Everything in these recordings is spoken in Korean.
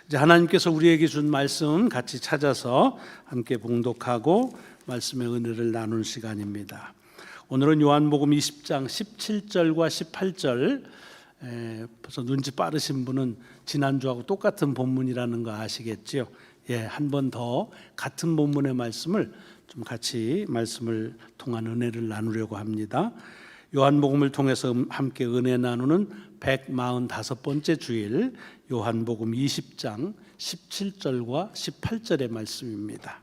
이제 하나님께서 우리에게 준 말씀 같이 찾아서 함께 봉독하고 말씀의 은혜를 나눈 시간입니다. 오늘은 요한복음 20장 17절과 18절. 벌써 눈치 빠르신 분은 지난주하고 똑같은 본문이라는 거 아시겠죠? 한 번 더 같은 본문의 말씀을 좀 같이 말씀을 통한 은혜를 나누려고 합니다. 요한복음을 통해서 함께 은혜 나누는 145번째 주일, 요한복음 20장 17절과 18절의 말씀입니다.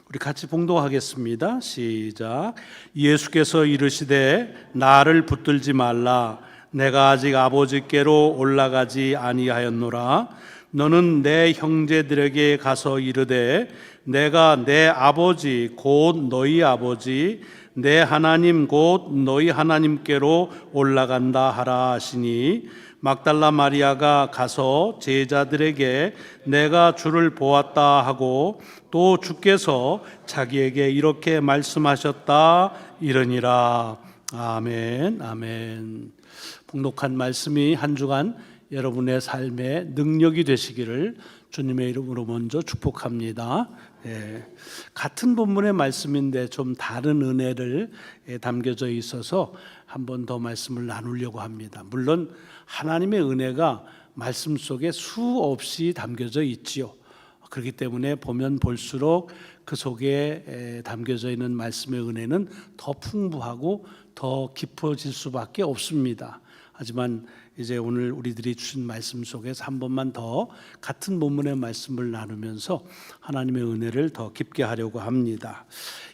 우리 같이 봉독하겠습니다. 시작. 예수께서 이르시되 나를 붙들지 말라. 내가 아직 아버지께로 올라가지 아니하였노라. 너는 내 형제들에게 가서 이르되 내가 내 아버지 곧 너희 아버지 내 하나님 곧 너희 하나님께로 올라간다 하라 하시니, 막달라 마리아가 가서 제자들에게 내가 주를 보았다 하고 또 주께서 자기에게 이렇게 말씀하셨다 이르니라. 아멘. 아멘. 봉독한 말씀이 한 주간 여러분의 삶의 능력이 되시기를 주님의 이름으로 먼저 축복합니다. 같은 본문의 말씀인데 좀 다른 은혜를 담겨져 있어서 한 번 더 말씀을 나누려고 합니다. 물론 하나님의 은혜가 말씀 속에 수없이 담겨져 있지요. 그렇기 때문에 보면 볼수록 그 속에 담겨져 있는 말씀의 은혜는 더 풍부하고 더 깊어질 수밖에 없습니다. 하지만 이제 오늘 우리들이 주신 말씀 속에서 한 번만 더 같은 본문의 말씀을 나누면서 하나님의 은혜를 더 깊게 하려고 합니다.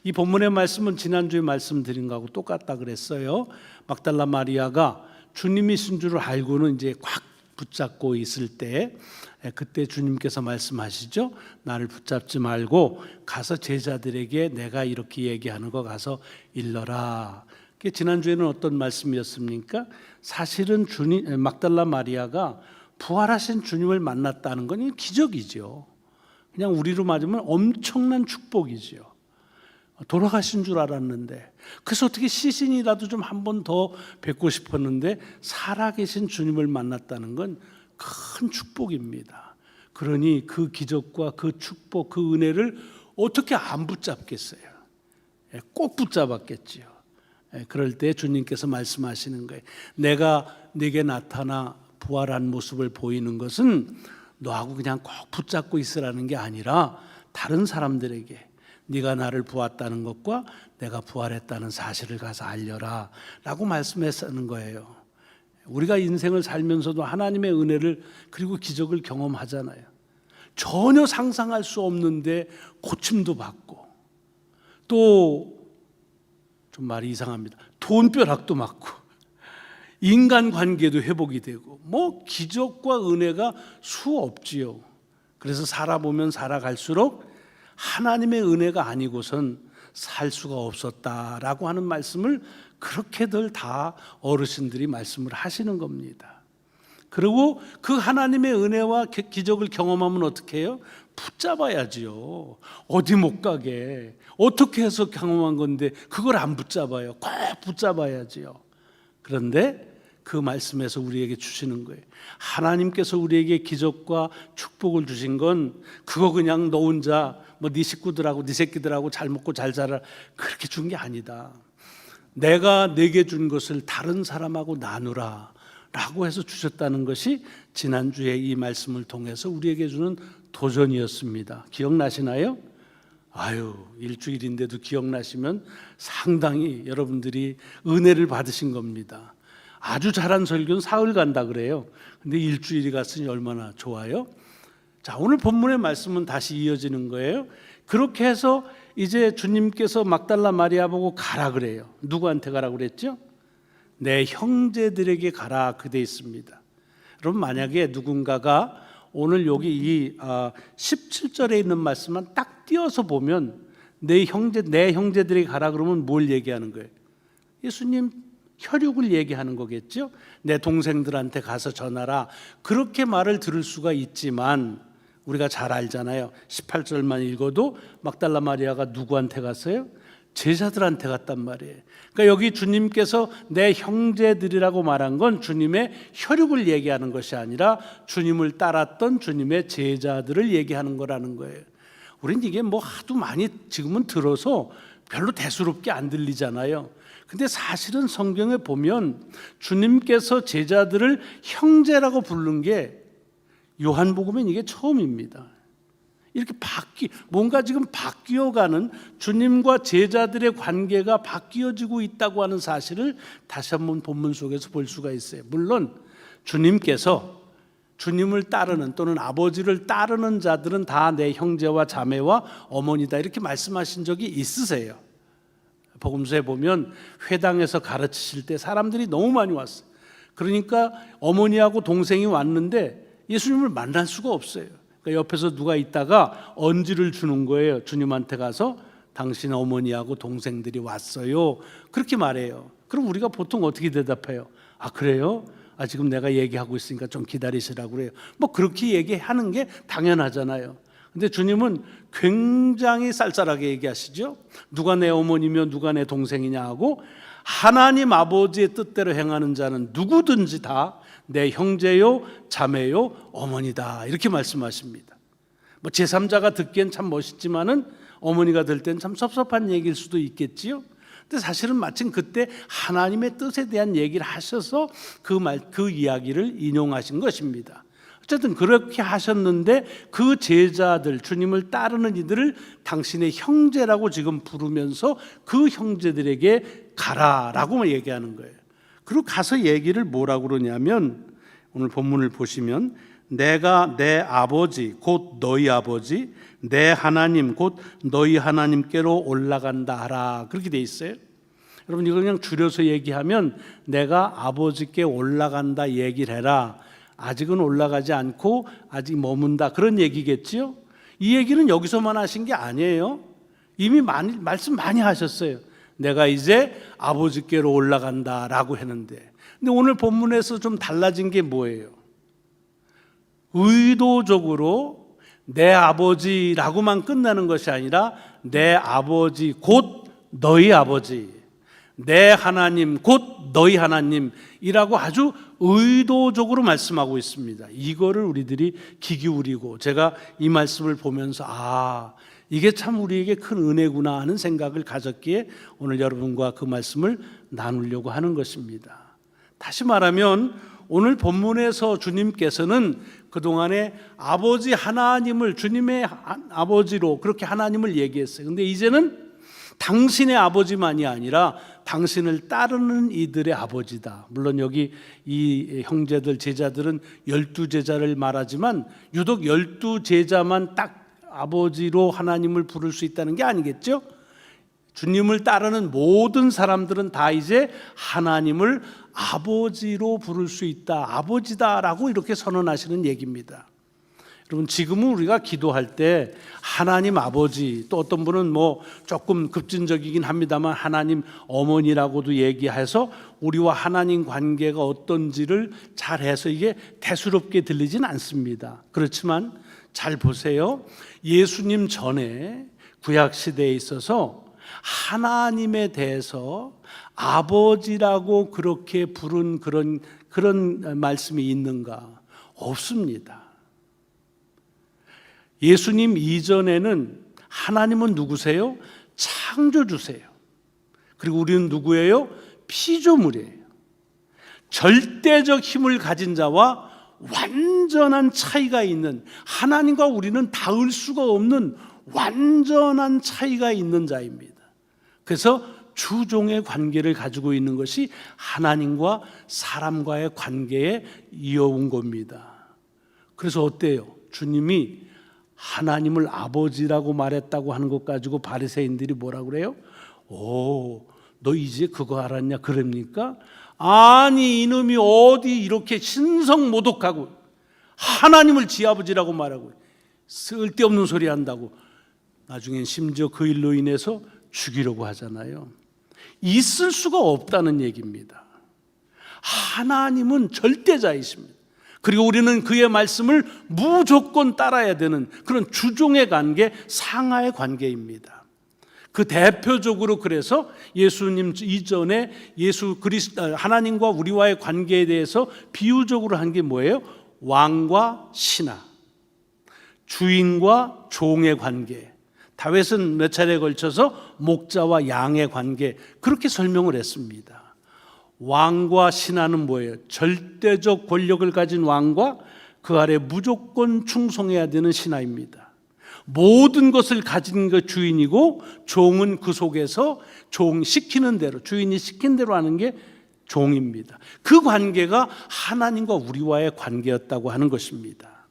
이 본문의 말씀은 지난주에 말씀드린 거하고 똑같다 그랬어요. 막달라 마리아가 주님이신 줄 알고는 이제 꽉 붙잡고 있을 때, 그때 주님께서 말씀하시죠. 나를 붙잡지 말고 가서 제자들에게 내가 이렇게 얘기하는 거 가서 일러라. 지난주에는 어떤 말씀이었습니까? 사실은 막달라 마리아가 부활하신 주님을 만났다는 건 기적이죠. 그냥 우리로 맞으면 엄청난 축복이죠. 돌아가신 줄 알았는데, 그래서 어떻게 시신이라도 좀 한 번 더 뵙고 싶었는데 살아계신 주님을 만났다는 건 큰 축복입니다. 그러니 그 기적과 그 축복, 그 은혜를 어떻게 안 붙잡겠어요? 꼭 붙잡았겠지요. 그럴 때 주님께서 말씀하시는 거예요. 내가 네게 나타나 부활한 모습을 보이는 것은 너하고 그냥 꼭 붙잡고 있으라는 게 아니라 다른 사람들에게 네가 나를 보았다는 것과 내가 부활했다는 사실을 가서 알려라 라고 말씀했다는 거예요. 우리가 인생을 살면서도 하나님의 은혜를 그리고 기적을 경험하잖아요. 전혀 상상할 수 없는데 고침도 받고, 또 좀 말이 이상합니다. 돈벼락도 맞고 인간관계도 회복이 되고 기적과 은혜가 수없지요. 그래서 살아보면 살아갈수록 하나님의 은혜가 아니고선 살 수가 없었다라고 하는 말씀을 그렇게들 다 어르신들이 말씀을 하시는 겁니다. 그리고 그 하나님의 은혜와 기적을 경험하면 어떻게 해요? 붙잡아야지요. 어디 못 가게. 어떻게 해서 경험한 건데 그걸 안 붙잡아요. 꼭 붙잡아야지요. 그런데 그 말씀에서 우리에게 주시는 거예요. 하나님께서 우리에게 기적과 축복을 주신 건 그거 그냥 너 혼자 네 식구들하고 네 새끼들하고 잘 먹고 잘 살아 그렇게 준 게 아니다. 내가 내게 준 것을 다른 사람하고 나누라 라고 해서 주셨다는 것이 지난주에 이 말씀을 통해서 우리에게 주는 도전이었습니다. 기억나시나요? 일주일인데도 기억나시면 상당히 여러분들이 은혜를 받으신 겁니다. 아주 잘한 설교는 사흘 간다 그래요. 근데 일주일이 갔으니 얼마나 좋아요? 자, 오늘 본문의 말씀은 다시 이어지는 거예요. 그렇게 해서 이제 주님께서 막달라 마리아 보고 가라 그래요. 누구한테 가라 그랬죠? 내 형제들에게 가라 그돼 있습니다. 여러분, 만약에 누군가가 오늘 여기 이 17절에 있는 말씀만 딱 띄어서 보면 내 형제들에게 가라 그러면 뭘 얘기하는 거예요? 예수님 혈육을 얘기하는 거겠죠? 내 동생들한테 가서 전하라. 그렇게 말을 들을 수가 있지만 우리가 잘 알잖아요. 18절만 읽어도 막달라 마리아가 누구한테 갔어요? 제자들한테 갔단 말이에요. 그러니까 여기 주님께서 내 형제들이라고 말한 건 주님의 혈육을 얘기하는 것이 아니라 주님을 따랐던 주님의 제자들을 얘기하는 거라는 거예요. 우린 이게 뭐 하도 많이 지금은 들어서 별로 대수롭게 안 들리잖아요. 근데 사실은 성경에 보면 주님께서 제자들을 형제라고 부른 게 요한복음엔 이게 처음입니다. 이렇게 뭔가 지금 바뀌어가는 주님과 제자들의 관계가 바뀌어지고 있다고 하는 사실을 다시 한번 본문 속에서 볼 수가 있어요. 물론 주님께서 주님을 따르는 또는 아버지를 따르는 자들은 다 내 형제와 자매와 어머니다 이렇게 말씀하신 적이 있으세요. 복음서에 보면 회당에서 가르치실 때 사람들이 너무 많이 왔어요. 그러니까 어머니하고 동생이 왔는데 예수님을 만날 수가 없어요. 그러니까 옆에서 누가 있다가 언지를 주는 거예요. 주님한테 가서 당신 어머니하고 동생들이 왔어요. 그렇게 말해요. 그럼 우리가 보통 어떻게 대답해요? 아, 그래요? 아, 지금 내가 얘기하고 있으니까 좀 기다리시라고 그래요. 뭐 그렇게 얘기하는 게 당연하잖아요. 근데 주님은 굉장히 쌀쌀하게 얘기하시죠. 누가 내 어머니며 누가 내 동생이냐 하고 하나님 아버지의 뜻대로 행하는 자는 누구든지 다 내 형제요 자매요 어머니다 이렇게 말씀하십니다. 뭐 제3자가 듣기엔 참 멋있지만은 어머니가 들 땐 참 섭섭한 얘기일 수도 있겠지요. 근데 사실은 마침 그때 하나님의 뜻에 대한 얘기를 하셔서 그 이야기를 인용하신 것입니다. 어쨌든 그렇게 하셨는데 그 제자들, 주님을 따르는 이들을 당신의 형제라고 지금 부르면서 그 형제들에게 가라라고 얘기하는 거예요. 그리고 가서 얘기를 뭐라고 그러냐면 오늘 본문을 보시면 내가 내 아버지 곧 너희 아버지 내 하나님 곧 너희 하나님께로 올라간다 하라 그렇게 돼 있어요. 여러분 이걸 그냥 줄여서 얘기하면 내가 아버지께 올라간다 얘기를 해라. 아직은 올라가지 않고 아직 머문다 그런 얘기겠지요. 이 얘기는 여기서만 하신 게 아니에요. 이미 말씀 많이 하셨어요. 내가 이제 아버지께로 올라간다라고 했는데, 근데 오늘 본문에서 좀 달라진 게 뭐예요? 의도적으로 내 아버지라고만 끝나는 것이 아니라 내 아버지 곧 너희 아버지, 내 하나님 곧 너희 하나님이라고 아주 의도적으로 말씀하고 있습니다. 이거를 우리들이 귀 기울이고 제가 이 말씀을 보면서 이게 참 우리에게 큰 은혜구나 하는 생각을 가졌기에 오늘 여러분과 그 말씀을 나누려고 하는 것입니다. 다시 말하면 오늘 본문에서 주님께서는 그동안에 아버지 하나님을 주님의 아버지로 그렇게 하나님을 얘기했어요. 근데 이제는 당신의 아버지만이 아니라 당신을 따르는 이들의 아버지다. 물론 여기 이 형제들 제자들은 12제자를 말하지만 유독 12제자만 딱 아버지로 하나님을 부를 수 있다는 게 아니겠죠? 주님을 따르는 모든 사람들은 다 이제 하나님을 아버지로 부를 수 있다. 아버지다라고 이렇게 선언하시는 얘기입니다. 여러분 지금은 우리가 기도할 때 하나님 아버지 또 어떤 분은 뭐 조금 급진적이긴 합니다만 하나님 어머니라고도 얘기해서 우리와 하나님 관계가 어떤지를 잘해서 이게 대수롭게 들리진 않습니다. 그렇지만 잘 보세요. 예수님 전에 구약 시대에 있어서 하나님에 대해서 아버지라고 그렇게 부른 그런 말씀이 있는가? 없습니다. 예수님 이전에는 하나님은 누구세요? 창조주세요. 그리고 우리는 누구예요? 피조물이에요. 절대적 힘을 가진 자와 완전한 차이가 있는, 하나님과 우리는 닿을 수가 없는 완전한 차이가 있는 자입니다. 그래서 주종의 관계를 가지고 있는 것이 하나님과 사람과의 관계에 이어온 겁니다. 그래서 어때요? 주님이 하나님을 아버지라고 말했다고 하는 것 가지고 바리새인들이 뭐라고 그래요? 너 이제 그거 알았냐 그럽니까? 아니 이놈이 어디 이렇게 신성모독하고 하나님을 지 아버지라고 말하고 쓸데없는 소리 한다고 나중엔 심지어 그 일로 인해서 죽이려고 하잖아요. 있을 수가 없다는 얘기입니다. 하나님은 절대자이십니다. 그리고 우리는 그의 말씀을 무조건 따라야 되는 그런 주종의 관계, 상하의 관계입니다. 그 대표적으로 그래서 예수님 이전에 하나님과 우리와의 관계에 대해서 비유적으로 한 게 뭐예요? 왕과 신하, 주인과 종의 관계. 다윗은 몇 차례에 걸쳐서 목자와 양의 관계, 그렇게 설명을 했습니다. 왕과 신하는 뭐예요? 절대적 권력을 가진 왕과 그 아래 무조건 충성해야 되는 신하입니다. 모든 것을 가진 그 주인이고, 종은 그 속에서 종 시키는 대로, 주인이 시킨 대로 하는 게 종입니다. 그 관계가 하나님과 우리와의 관계였다고 하는 것입니다.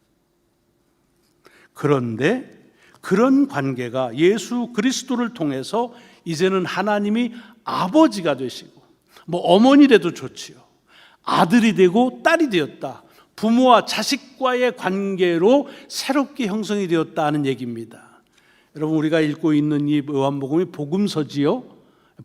그런데 그런 관계가 예수 그리스도를 통해서 이제는 하나님이 아버지가 되시고, 뭐 어머니라도 좋지요, 아들이 되고 딸이 되었다, 부모와 자식과의 관계로 새롭게 형성이 되었다는 얘기입니다. 여러분, 우리가 읽고 있는 이 요한복음이 복음서지요.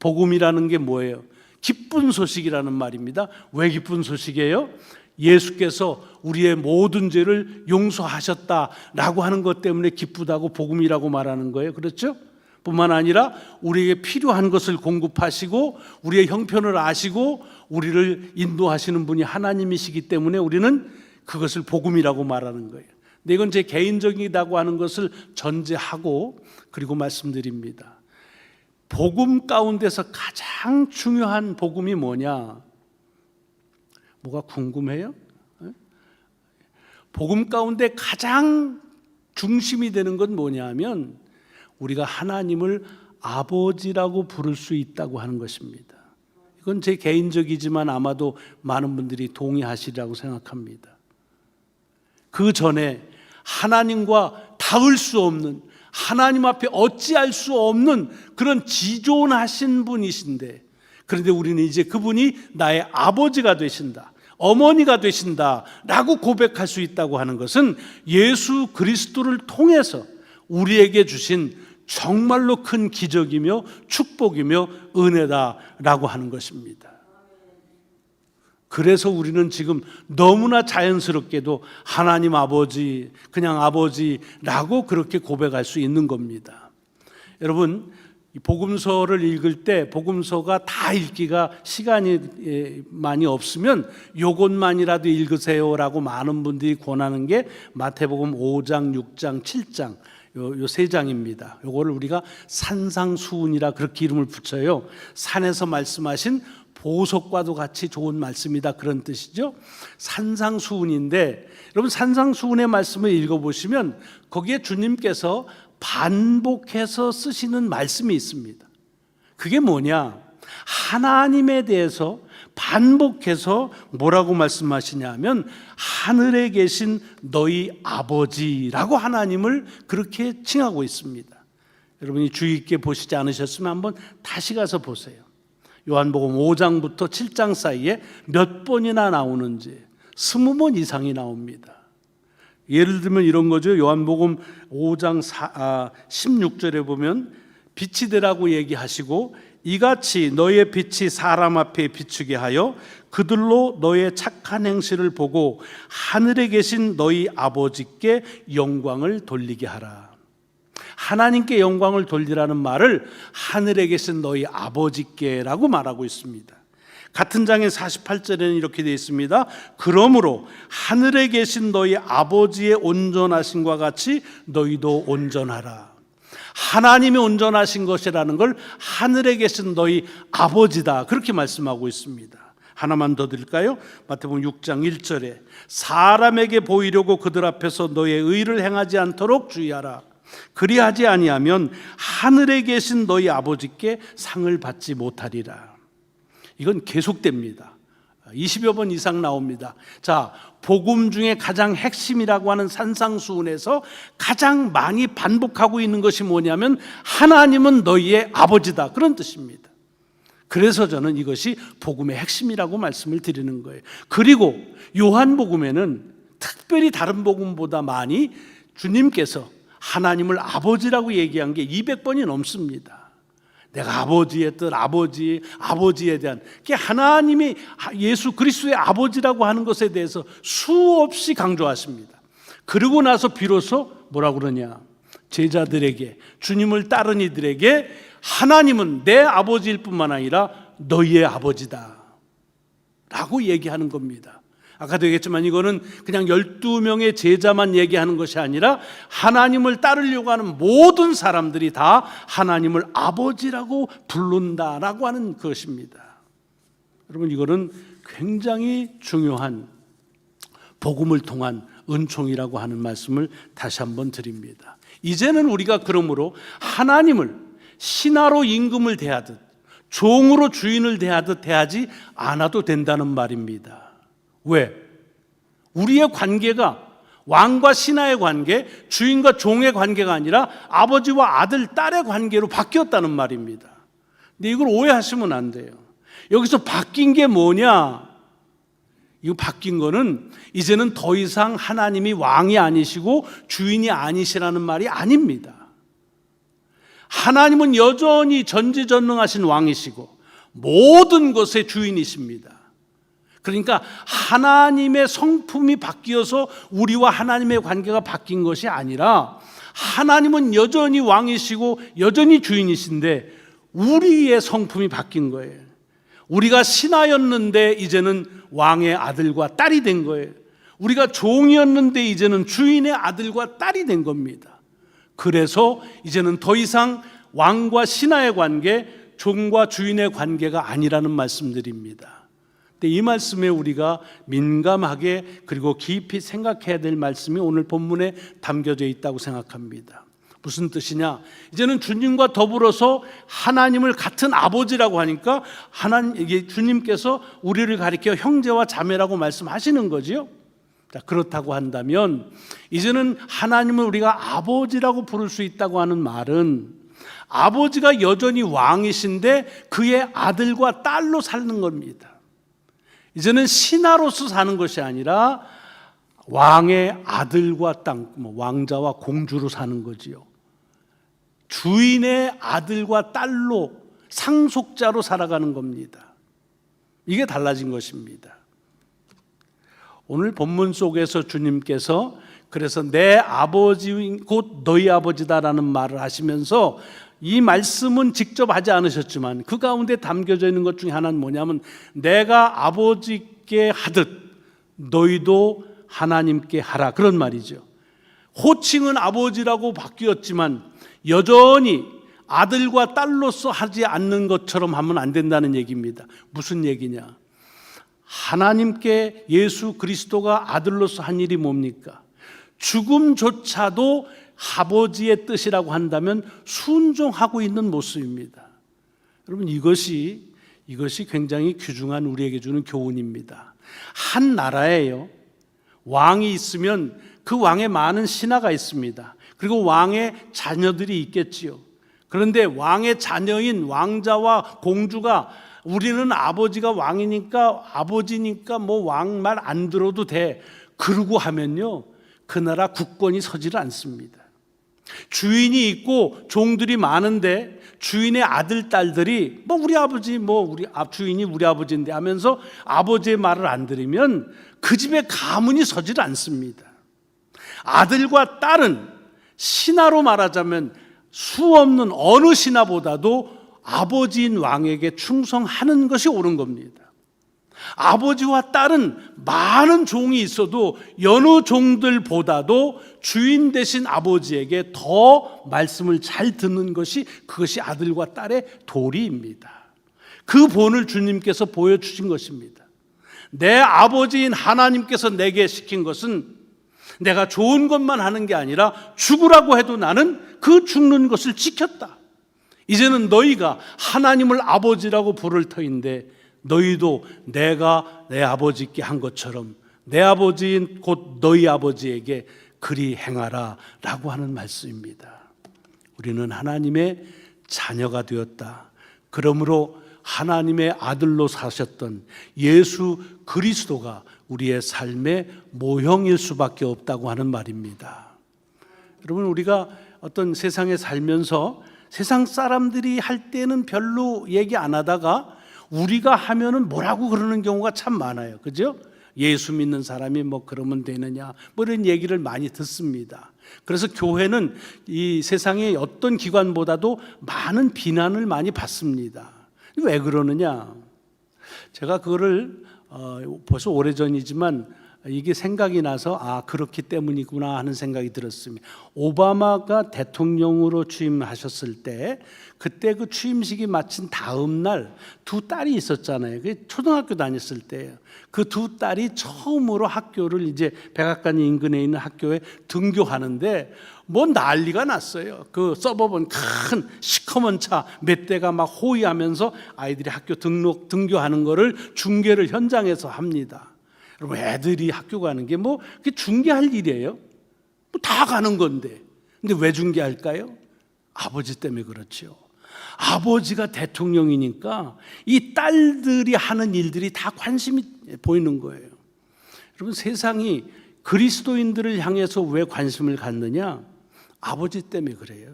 복음이라는 게 뭐예요? 기쁜 소식이라는 말입니다. 왜 기쁜 소식이에요? 예수께서 우리의 모든 죄를 용서하셨다라고 하는 것 때문에 기쁘다고 복음이라고 말하는 거예요. 그렇죠? 뿐만 아니라 우리에게 필요한 것을 공급하시고 우리의 형편을 아시고 우리를 인도하시는 분이 하나님이시기 때문에 우리는 그것을 복음이라고 말하는 거예요. 근데 이건 제 개인적이다고 하는 것을 전제하고 그리고 말씀드립니다. 복음 가운데서 가장 중요한 복음이 뭐냐? 뭐가 궁금해요? 복음 가운데 가장 중심이 되는 건 뭐냐면 우리가 하나님을 아버지라고 부를 수 있다고 하는 것입니다. 이건 제 개인적이지만 아마도 많은 분들이 동의하시리라고 생각합니다. 그 전에 하나님과 닿을 수 없는, 하나님 앞에 어찌할 수 없는 그런 지존하신 분이신데, 그런데 우리는 이제 그분이 나의 아버지가 되신다, 어머니가 되신다 라고 고백할 수 있다고 하는 것은 예수 그리스도를 통해서 우리에게 주신 정말로 큰 기적이며 축복이며 은혜다라고 하는 것입니다. 그래서 우리는 지금 너무나 자연스럽게도 하나님 아버지, 그냥 아버지라고 그렇게 고백할 수 있는 겁니다. 여러분, 복음서를 읽을 때 복음서가 다 읽기가 시간이 많이 없으면 요것만이라도 읽으세요라고 많은 분들이 권하는 게 마태복음 5장, 6장, 7장 요 세 장입니다. 요거를 우리가 산상수훈이라 그렇게 이름을 붙여요. 산에서 말씀하신 보석과도 같이 좋은 말씀이다, 그런 뜻이죠. 산상수훈인데 여러분, 산상수훈의 말씀을 읽어보시면 거기에 주님께서 반복해서 쓰시는 말씀이 있습니다. 그게 뭐냐? 하나님에 대해서 반복해서 뭐라고 말씀하시냐면 하늘에 계신 너희 아버지라고 하나님을 그렇게 칭하고 있습니다. 여러분이 주의 깊게 보시지 않으셨으면 한번 다시 가서 보세요. 요한복음 5장부터 7장 사이에 몇 번이나 나오는지 20번 이상이 나옵니다. 예를 들면 이런 거죠. 요한복음 5장 16절에 보면 빛이 되라고 얘기하시고 이같이 너의 빛이 사람 앞에 비추게 하여 그들로 너의 착한 행실을 보고 하늘에 계신 너희 아버지께 영광을 돌리게 하라. 하나님께 영광을 돌리라는 말을 하늘에 계신 너희 아버지께라고 말하고 있습니다. 같은 장의 48절에는 이렇게 되어 있습니다. 그러므로 하늘에 계신 너희 아버지의 온전하심과 같이 너희도 온전하라. 하나님이 온전하신 것이라는 걸 하늘에 계신 너희 아버지다, 그렇게 말씀하고 있습니다. 하나만 더 드릴까요? 마태복음 6장 1절에 사람에게 보이려고 그들 앞에서 너의 의를 행하지 않도록 주의하라. 그리하지 아니하면 하늘에 계신 너희 아버지께 상을 받지 못하리라. 이건 계속됩니다. 20여 번 이상 나옵니다. 자, 복음 중에 가장 핵심이라고 하는 산상수훈에서 가장 많이 반복하고 있는 것이 뭐냐면 하나님은 너희의 아버지다, 그런 뜻입니다. 그래서 저는 이것이 복음의 핵심이라고 말씀을 드리는 거예요. 그리고 요한복음에는 특별히 다른 복음보다 많이 주님께서 하나님을 아버지라고 얘기한 게 200번이 넘습니다. 내가 아버지의 뜻, 아버지에 대한, 하나님이 예수 그리스도의 아버지라고 하는 것에 대해서 수없이 강조하십니다. 그러고 나서 비로소 뭐라고 그러냐? 제자들에게, 주님을 따른 이들에게 하나님은 내 아버지일 뿐만 아니라 너희의 아버지다 라고 얘기하는 겁니다. 아까도 얘기했지만 이거는 그냥 12명의 제자만 얘기하는 것이 아니라 하나님을 따르려고 하는 모든 사람들이 다 하나님을 아버지라고 부른다라고 하는 것입니다. 여러분, 이거는 굉장히 중요한 복음을 통한 은총이라고 하는 말씀을 다시 한번 드립니다. 이제는 우리가 그러므로 하나님을 신하로 임금을 대하듯 종으로 주인을 대하듯 대하지 않아도 된다는 말입니다. 왜? 우리의 관계가 왕과 신하의 관계, 주인과 종의 관계가 아니라 아버지와 아들, 딸의 관계로 바뀌었다는 말입니다. 근데 이걸 오해하시면 안 돼요. 여기서 바뀐 게 뭐냐? 이거 바뀐 거는 이제는 더 이상 하나님이 왕이 아니시고 주인이 아니시라는 말이 아닙니다. 하나님은 여전히 전지전능하신 왕이시고 모든 것의 주인이십니다. 그러니까 하나님의 성품이 바뀌어서 우리와 하나님의 관계가 바뀐 것이 아니라 하나님은 여전히 왕이시고 여전히 주인이신데 우리의 성품이 바뀐 거예요. 우리가 신하였는데 이제는 왕의 아들과 딸이 된 거예요. 우리가 종이었는데 이제는 주인의 아들과 딸이 된 겁니다. 그래서 이제는 더 이상 왕과 신하의 관계, 종과 주인의 관계가 아니라는 말씀드립니다. 근데 이 말씀에 우리가 민감하게 그리고 깊이 생각해야 될 말씀이 오늘 본문에 담겨져 있다고 생각합니다. 무슨 뜻이냐? 이제는 주님과 더불어서 하나님을 같은 아버지라고 하니까 주님께서 우리를 가리켜 형제와 자매라고 말씀하시는 거지요. 자, 그렇다고 한다면 이제는 하나님을 우리가 아버지라고 부를 수 있다고 하는 말은 아버지가 여전히 왕이신데 그의 아들과 딸로 사는 겁니다. 이제는 신하로서 사는 것이 아니라 왕의 아들과 땅, 왕자와 공주로 사는 거지요. 주인의 아들과 딸로 상속자로 살아가는 겁니다. 이게 달라진 것입니다. 오늘 본문 속에서 주님께서 그래서 내 아버지 곧 너희 아버지다라는 말을 하시면서 이 말씀은 직접 하지 않으셨지만 그 가운데 담겨져 있는 것 중에 하나는 뭐냐면 내가 아버지께 하듯 너희도 하나님께 하라, 그런 말이죠. 호칭은 아버지라고 바뀌었지만 여전히 아들과 딸로서 하지 않는 것처럼 하면 안 된다는 얘기입니다. 무슨 얘기냐? 하나님께 예수 그리스도가 아들로서 한 일이 뭡니까? 죽음조차도 아버지의 뜻이라고 한다면 순종하고 있는 모습입니다. 여러분, 이것이 굉장히 귀중한 우리에게 주는 교훈입니다. 한 나라에요, 왕이 있으면 그 왕에 많은 신하가 있습니다. 그리고 왕의 자녀들이 있겠지요. 그런데 왕의 자녀인 왕자와 공주가 우리는 아버지가 왕이니까 아버지니까 뭐 왕 말 안 들어도 돼, 그러고 하면요, 그 나라 국권이 서지를 않습니다. 주인이 있고 종들이 많은데 주인의 아들, 딸들이 우리 아버지, 우리 주인이 우리 아버지인데 하면서 아버지의 말을 안 들으면 그 집에 가문이 서지를 않습니다. 아들과 딸은 신하로 말하자면 수 없는 어느 신하보다도 아버지인 왕에게 충성하는 것이 옳은 겁니다. 아버지와 딸은 많은 종이 있어도 여느 종들보다도 주인 되신 아버지에게 더 말씀을 잘 듣는 것이, 그것이 아들과 딸의 도리입니다. 그 본을 주님께서 보여주신 것입니다. 내 아버지인 하나님께서 내게 시킨 것은 내가 좋은 것만 하는 게 아니라 죽으라고 해도 나는 그 죽는 것을 지켰다. 이제는 너희가 하나님을 아버지라고 부를 터인데 너희도 내가 내 아버지께 한 것처럼 내 아버지인 곧 너희 아버지에게 그리 행하라 라고 하는 말씀입니다. 우리는 하나님의 자녀가 되었다. 그러므로 하나님의 아들로 사셨던 예수 그리스도가 우리의 삶의 모형일 수밖에 없다고 하는 말입니다. 여러분, 우리가 어떤 세상에 살면서 세상 사람들이 할 때는 별로 얘기 안 하다가 우리가 하면은 뭐라고 그러는 경우가 참 많아요. 그죠? 예수 믿는 사람이 그러면 되느냐, 이런 얘기를 많이 듣습니다. 그래서 교회는 이 세상의 어떤 기관보다도 많은 비난을 많이 받습니다. 왜 그러느냐? 제가 그거를 벌써 오래전이지만 이게 생각이 나서 그렇기 때문이구나 하는 생각이 들었습니다. 오바마가 대통령으로 취임하셨을 때 그때 그 취임식이 마친 다음 날 두 딸이 있었잖아요. 그게 초등학교 다녔을 때예요. 그 두 딸이 처음으로 학교를 이제 백악관 인근에 있는 학교에 등교하는데 뭐 난리가 났어요. 그 서버번 큰 시커먼 차 몇 대가 막 호위하면서 아이들이 학교 등교하는 거를 중계를 현장에서 합니다. 여러분, 애들이 학교 가는 게 뭐 그게 중계할 일이에요? 뭐 다 가는 건데. 근데 왜 중계할까요? 아버지 때문에 그렇죠. 아버지가 대통령이니까 이 딸들이 하는 일들이 다 관심이 보이는 거예요. 여러분, 세상이 그리스도인들을 향해서 왜 관심을 갖느냐? 아버지 때문에 그래요.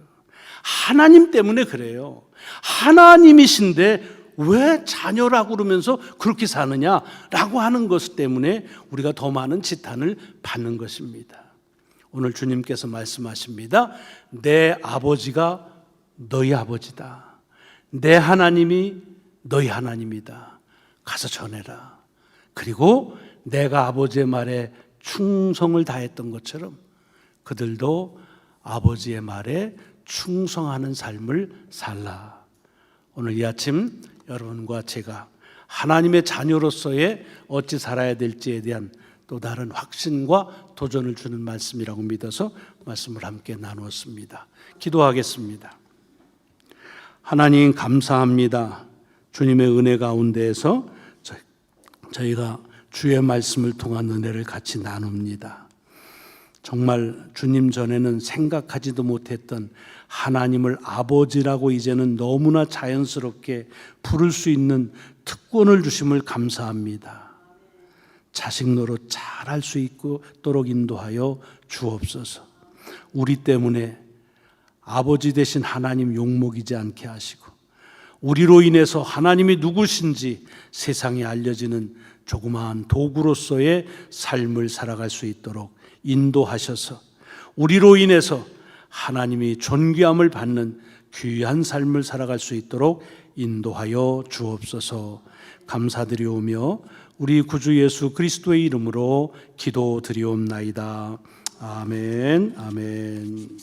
하나님 때문에 그래요. 하나님이신데 왜 자녀라고 그러면서 그렇게 사느냐라고 하는 것 때문에 우리가 더 많은 지탄을 받는 것입니다. 오늘 주님께서 말씀하십니다. 내 아버지가 너희 아버지다. 내 하나님이 너희 하나님이다. 가서 전해라. 그리고 내가 아버지의 말에 충성을 다했던 것처럼 그들도 아버지의 말에 충성하는 삶을 살라. 오늘 이 아침 여러분과 제가 하나님의 자녀로서의 어찌 살아야 될지에 대한 또 다른 확신과 도전을 주는 말씀이라고 믿어서 말씀을 함께 나누었습니다. 기도하겠습니다. 하나님, 감사합니다. 주님의 은혜 가운데에서 저희가 주의 말씀을 통한 은혜를 같이 나눕니다. 정말 주님 전에는 생각하지도 못했던 하나님을 아버지라고 이제는 너무나 자연스럽게 부를 수 있는 특권을 주심을 감사합니다. 자식 노릇 잘할 수 있도록 인도하여 주옵소서. 우리 때문에 아버지 되신 하나님 욕먹이지 않게 하시고 우리로 인해서 하나님이 누구신지 세상에 알려지는 조그마한 도구로서의 삶을 살아갈 수 있도록 인도하셔서 우리로 인해서 하나님이 존귀함을 받는 귀한 삶을 살아갈 수 있도록 인도하여 주옵소서. 감사드리오며 우리 구주 예수 그리스도의 이름으로 기도드리옵나이다. 아멘. 아멘.